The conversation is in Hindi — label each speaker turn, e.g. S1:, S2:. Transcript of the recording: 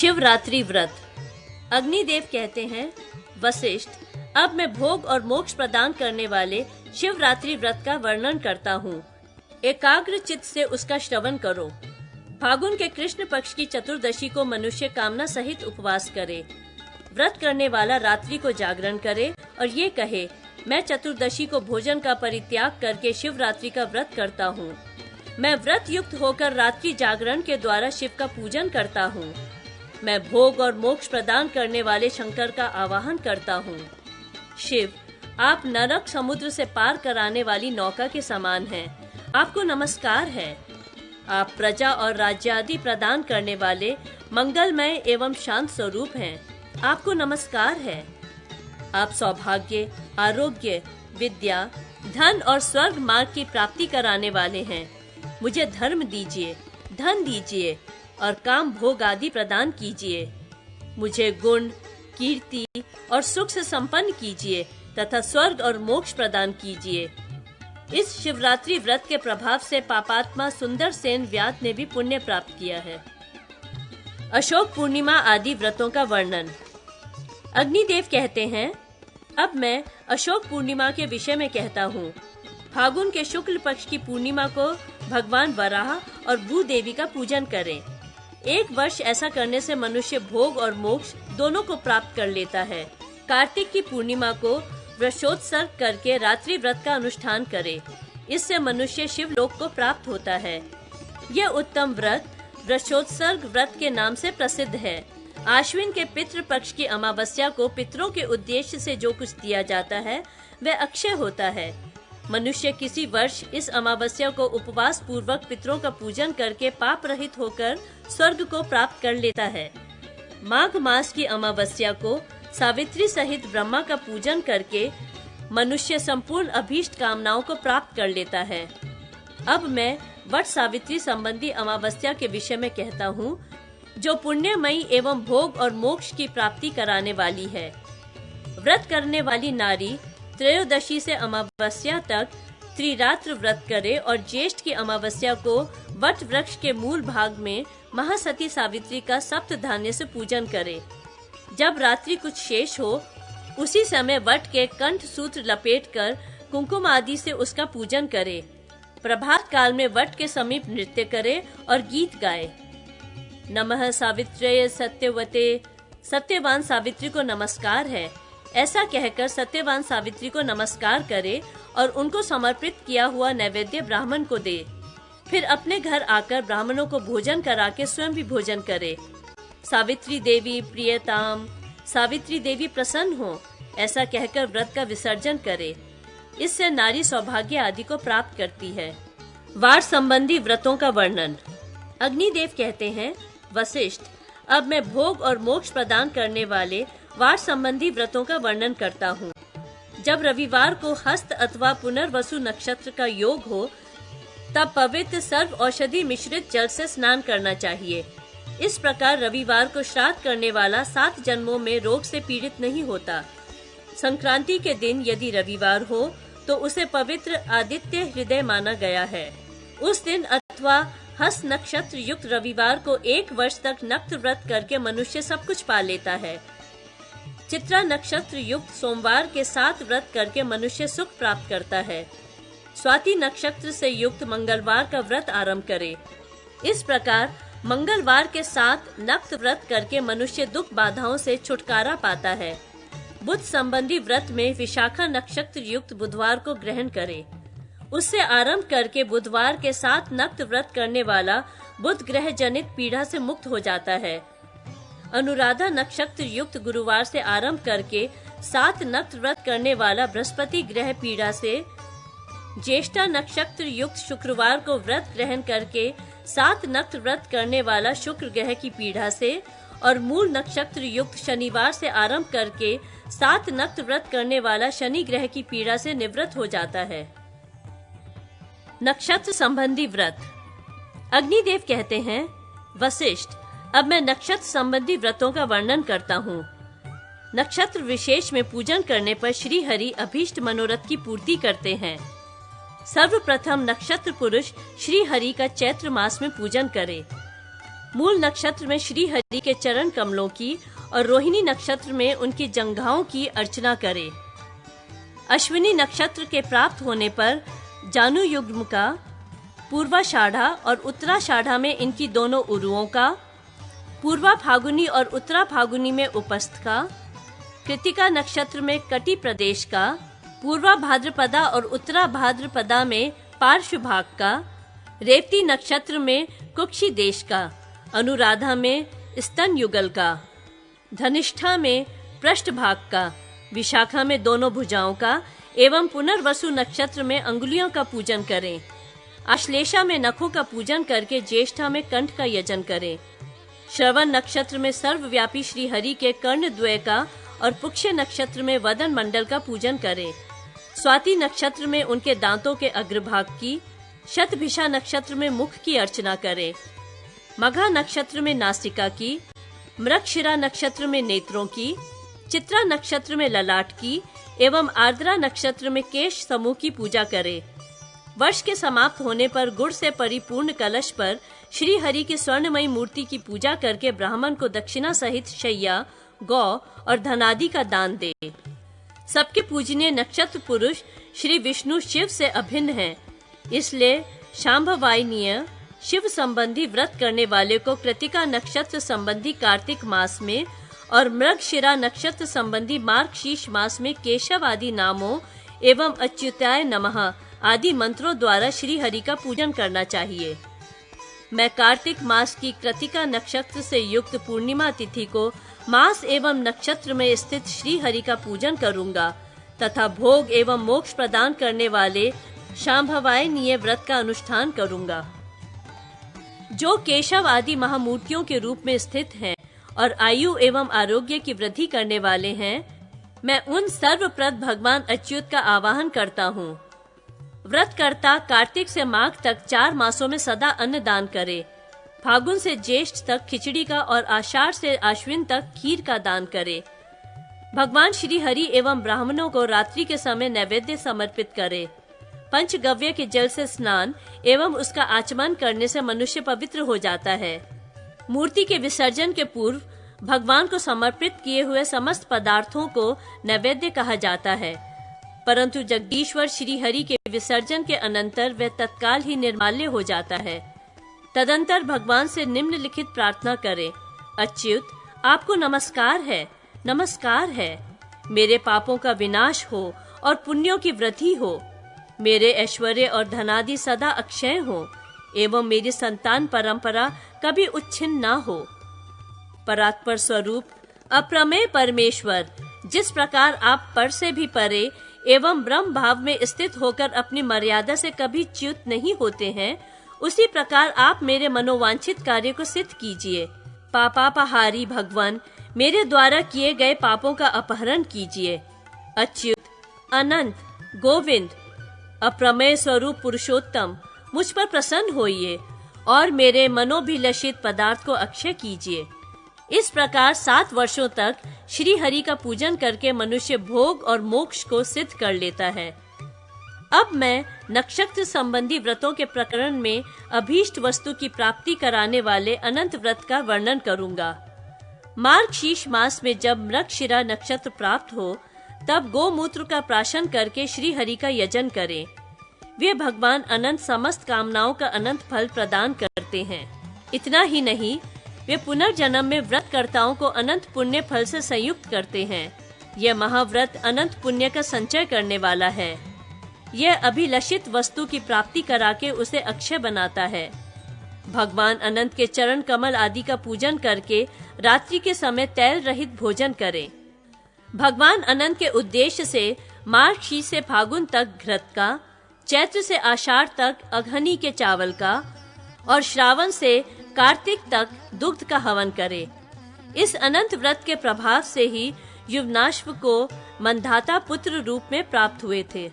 S1: शिवरात्रि व्रत। अग्निदेव कहते हैं, वशिष्ठ, अब मैं भोग और मोक्ष प्रदान करने वाले शिवरात्रि व्रत का वर्णन करता हूँ। एकाग्र चित्त से उसका श्रवण करो। फागुन के कृष्ण पक्ष की चतुर्दशी को मनुष्य कामना सहित उपवास करे। व्रत करने वाला रात्रि को जागरण करे और ये कहे, मैं चतुर्दशी को भोजन का परित्याग करके शिवरात्रि का व्रत करता हूँ। मैं व्रत युक्त होकर रात्रि जागरण के द्वारा शिव का पूजन करता हूँ। मैं भोग और मोक्ष प्रदान करने वाले शंकर का आवाहन करता हूँ। शिव, आप नरक समुद्र से पार कराने वाली नौका के समान हैं। आपको नमस्कार है। आप प्रजा और राज्य आदि प्रदान करने वाले मंगलमय एवं शांत स्वरूप हैं। आपको नमस्कार है। आप सौभाग्य, आरोग्य, विद्या, धन और स्वर्ग मार्ग की प्राप्ति कराने वाले हैं। मुझे धर्म दीजिए, धन दीजिए और काम भोग आदि प्रदान कीजिए। मुझे गुण, कीर्ति और सुख से संपन्न कीजिए तथा स्वर्ग और मोक्ष प्रदान कीजिए। इस शिवरात्रि व्रत के प्रभाव से पापात्मा सुंदर सेन व्याध ने भी पुण्य प्राप्त किया है। अशोक पूर्णिमा आदि व्रतों का वर्णन। अग्निदेव कहते हैं, अब मैं अशोक पूर्णिमा के विषय में कहता हूँ। फागुन के शुक्ल पक्ष की पूर्णिमा को भगवान वराह और भूदेवी का पूजन करें। 1 वर्ष ऐसा करने से मनुष्य भोग और मोक्ष दोनों को प्राप्त कर लेता है। कार्तिक की पूर्णिमा को वृषोत्सर्ग करके रात्रि व्रत का अनुष्ठान करे। इससे मनुष्य शिवलोक को प्राप्त होता है। यह उत्तम व्रत वृषोत्सर्ग व्रत के नाम से प्रसिद्ध है। आश्विन के पितृ पक्ष की अमावस्या को पितरों के उद्देश्य से जो कुछ दिया जाता है वह अक्षय होता है। मनुष्य किसी वर्ष इस अमावस्या को उपवास पूर्वक पितरों का पूजन करके पाप रहित होकर स्वर्ग को प्राप्त कर लेता है। माघ मास की अमावस्या को सावित्री सहित ब्रह्मा का पूजन करके मनुष्य संपूर्ण अभीष्ट कामनाओं को प्राप्त कर लेता है। अब मैं वट सावित्री संबंधी अमावस्या के विषय में कहता हूँ, जो पुण्यमयी एवं भोग और मोक्ष की प्राप्ति कराने वाली है। व्रत करने वाली नारी त्रयोदशी से अमावस्या तक त्रिरात्र व्रत करे और ज्येष्ठ की अमावस्या को वट वृक्ष के मूल भाग में महासती सावित्री का सप्त धान्य से पूजन करे। जब रात्रि कुछ शेष हो, उसी समय वट के कंठ सूत्र लपेटकर कुंकुम आदि से उसका पूजन करे। प्रभात काल में वट के समीप नृत्य करे और गीत गाए। नमः सावित्र्यै सत्यवते, सत्यवान सावित्री को नमस्कार है। ऐसा कहकर सत्यवान सावित्री को नमस्कार करे और उनको समर्पित किया हुआ नैवेद्य ब्राह्मण को दे। फिर अपने घर आकर ब्राह्मणों को भोजन करा के स्वयं भी भोजन करे। सावित्री देवी प्रियताम, सावित्री देवी प्रसन्न हो, ऐसा कहकर व्रत का विसर्जन करे। इससे नारी सौभाग्य आदि को प्राप्त करती है। वार संबंधी व्रतों का वर्णन। अग्निदेव कहते हैं, वशिष्ठ, अब मैं भोग और मोक्ष प्रदान करने वाले वार संबंधी व्रतों का वर्णन करता हूँ। जब रविवार को हस्त अथवा पुनर्वसु नक्षत्र का योग हो, तब पवित्र सर्व औषधि मिश्रित जल से स्नान करना चाहिए। इस प्रकार रविवार को श्राद्ध करने वाला 7 जन्मों में रोग से पीड़ित नहीं होता। संक्रांति के दिन यदि रविवार हो तो उसे पवित्र आदित्य हृदय माना गया है। उस दिन अथवा हस्त नक्षत्र युक्त रविवार को 1 वर्ष तक नक्त व्रत करके मनुष्य सब कुछ पा लेता है। चित्रा नक्षत्र युक्त सोमवार के 7 व्रत करके मनुष्य सुख प्राप्त करता है। स्वाति नक्षत्र से युक्त मंगलवार का व्रत आरंभ करे। इस प्रकार मंगलवार के 7 नक्त व्रत करके मनुष्य दुख बाधाओं से छुटकारा पाता है। बुध संबंधी व्रत में विशाखा नक्षत्र युक्त बुधवार को ग्रहण करे। उससे आरंभ करके बुधवार के 7 नक्त व्रत करने वाला बुध ग्रह जनित पीड़ा से मुक्त हो जाता है। अनुराधा नक्षत्र युक्त गुरुवार से आरंभ करके 7 नक्त व्रत करने वाला बृहस्पति ग्रह पीड़ा से, ज्येष्ठा नक्षत्र युक्त शुक्रवार को व्रत ग्रहण करके 7 नक्त व्रत करने वाला शुक्र ग्रह की पीड़ा से और मूल नक्षत्र युक्त शनिवार से आरंभ करके 7 नक्त व्रत करने वाला शनि ग्रह की पीड़ा से निवृत्त हो जाता है। नक्षत्र संबंधी व्रत। अग्निदेव कहते हैं, वशिष्ठ, अब मैं नक्षत्र संबंधी व्रतों का वर्णन करता हूँ। नक्षत्र विशेष में पूजन करने पर श्री हरि अभीष्ट मनोरथ की पूर्ति करते हैं। सर्वप्रथम नक्षत्र पुरुष श्री हरि का चैत्र मास में पूजन करे। मूल नक्षत्र में श्री हरि के चरण कमलों की और रोहिणी नक्षत्र में उनकी जंघाओं की अर्चना करें। अश्विनी नक्षत्र के प्राप्त होने पर जानु युग्म का, पूर्वाषाढ़ा और उत्तराषाढ़ा में इनकी दोनों उरुओं का, पूर्वा फागुनी और उत्तरा फागुनी में उपस्थ का, कृतिका नक्षत्र में कटी प्रदेश का, पूर्वा भाद्रपदा और उत्तरा भाद्रपदा में पार्श्व भाग का, रेवती नक्षत्र में कुक्षी देश का, अनुराधा में स्तन युगल का, धनिष्ठा में पृष्ठ भाग का, विशाखा में दोनों भुजाओं का एवं पुनर्वसु नक्षत्र में अंगुलियों का पूजन करें। आश्लेषा में नखों का पूजन करके ज्येष्ठा में कंठ का यजन करें। श्रवण नक्षत्र में सर्वव्यापी श्री हरि के कर्णद्वय का और पुष्य नक्षत्र में वदन मंडल का पूजन करें। स्वाति नक्षत्र में उनके दांतों के अग्रभाग की, शतभिषा नक्षत्र में मुख की अर्चना करें। मघा नक्षत्र में नासिका की, मृगशिरा नक्षत्र में नेत्रों की, चित्रा नक्षत्र में ललाट की एवं आर्द्रा नक्षत्र में केश समूह की पूजा करें। वर्ष के समाप्त होने पर गुड़ से परिपूर्ण कलश पर श्री हरि की स्वर्णमयी मूर्ति की पूजा करके ब्राह्मण को दक्षिणा सहित शैया, गौ और धनादि का दान दे। सबके पूजनीय नक्षत्र पुरुष श्री विष्णु शिव से अभिन्न हैं, इसलिए शांभवायनीय शिव संबंधी व्रत करने वाले को कृतिका नक्षत्र संबंधी कार्तिक मास में और मृगशिरा नक्षत्र संबंधी मार्गशीर्ष मास में केशव आदि नामों एवं अच्युताय नमः आदि मंत्रों द्वारा श्री हरि का पूजन करना चाहिए। मैं कार्तिक मास की कृतिका नक्षत्र से युक्त पूर्णिमा तिथि को मास एवं नक्षत्र में स्थित श्री हरि का पूजन करूंगा तथा भोग एवं मोक्ष प्रदान करने वाले शांभवायनीय व्रत का अनुष्ठान करूंगा। जो केशव आदि महामूर्तियों के रूप में स्थित हैं और आयु एवं आरोग्य की वृद्धि करने वाले हैं, मैं उन सर्वप्रद भगवान अच्युत का आवाहन करता हूँ। व्रतकर्ता कार्तिक से माघ तक 4 मासों में सदा अन्न दान करे, फागुन से ज्येष्ठ तक खिचड़ी का और आषाढ़ से आश्विन तक खीर का दान करे। भगवान श्री हरि एवं ब्राह्मणों को रात्रि के समय नैवेद्य समर्पित करे। पंचगव्य के जल से स्नान एवं उसका आचमन करने से मनुष्य पवित्र हो जाता है। मूर्ति के विसर्जन के पूर्व भगवान को समर्पित किए हुए समस्त पदार्थों को नैवेद्य कहा जाता है, परंतु जगदीश्वर श्री हरि के विसर्जन के अनंतर वह तत्काल ही निर्माल्य हो जाता है। तदंतर भगवान से निम्नलिखित प्रार्थना करें। अच्युत, आपको नमस्कार है, नमस्कार है। मेरे पापों का विनाश हो और पुण्यों की वृद्धि हो। मेरे ऐश्वर्य और धनादि सदा अक्षय हो एवं मेरी संतान परंपरा कभी उच्छिन्न न हो। परात्पर स्वरूप अप्रमेय परमेश्वर, जिस प्रकार आप पर से भी परे एवं ब्रह्म भाव में स्थित होकर अपनी मर्यादा से कभी च्युत नहीं होते हैं, उसी प्रकार आप मेरे मनोवांछित कार्य को सिद्ध कीजिए। पापापहारी भगवान, मेरे द्वारा किए गए पापों का अपहरण कीजिए। अच्युत, अनंत, गोविंद, अप्रमेय स्वरूप पुरुषोत्तम, मुझ पर प्रसन्न होइए और मेरे मनोभिलषित पदार्थ को अक्षय कीजिए। इस प्रकार 7 वर्षों तक श्री हरि का पूजन करके मनुष्य भोग और मोक्ष को सिद्ध कर लेता है। अब मैं नक्षत्र संबंधी व्रतों के प्रकरण में अभीष्ट वस्तु की प्राप्ति कराने वाले अनंत व्रत का वर्णन करूंगा। मार्गशीर्ष मास में जब मृगशिरा नक्षत्र प्राप्त हो, तब गोमूत्र का प्राशन करके श्री हरि का यजन करें। वे भगवान अनंत समस्त कामनाओं का अनंत फल प्रदान करते हैं। इतना ही नहीं, वे पुनर्जन्म में व्रतकर्ताओं को अनंत पुण्य फल से संयुक्त करते हैं। यह महाव्रत अनंत पुण्य का संचय करने वाला है। यह अभिलषित वस्तु की प्राप्ति करा के उसे अक्षय बनाता है। भगवान अनंत के चरण कमल आदि का पूजन करके रात्रि के समय तैल रहित भोजन करें। भगवान अनंत के उद्देश्य से मार्गशीर्ष से फागुन तक घृत का, चैत्र से आषाढ़ तक अघनी के चावल का और श्रावण से कार्तिक तक दुग्ध का हवन करे। इस अनंत व्रत के प्रभाव से ही युवनाश्व को मंधाता पुत्र रूप में प्राप्त हुए थे।